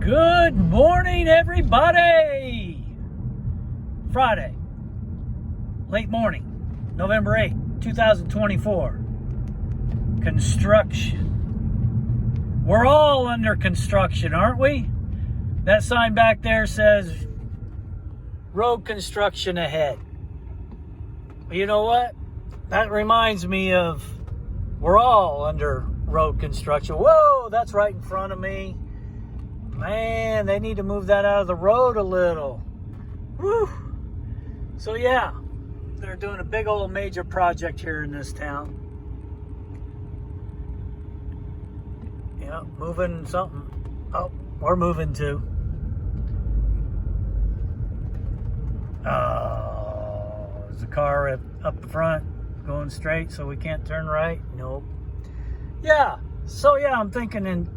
Good morning, everybody. Friday, late morning, November 8th, 2024. Construction. We're all under construction, aren't we? That sign back there says road construction ahead. You know what? That reminds me of we're all under road construction. Whoa, that's right in front of me. Man, they need to move that out of the road a little. Whew. So yeah, they're doing a big old major project here in this town. Yeah, moving something. Oh, we're moving too. Oh, there's a car up the front going straight, so we can't turn right. Nope. Yeah, so yeah, I'm thinking in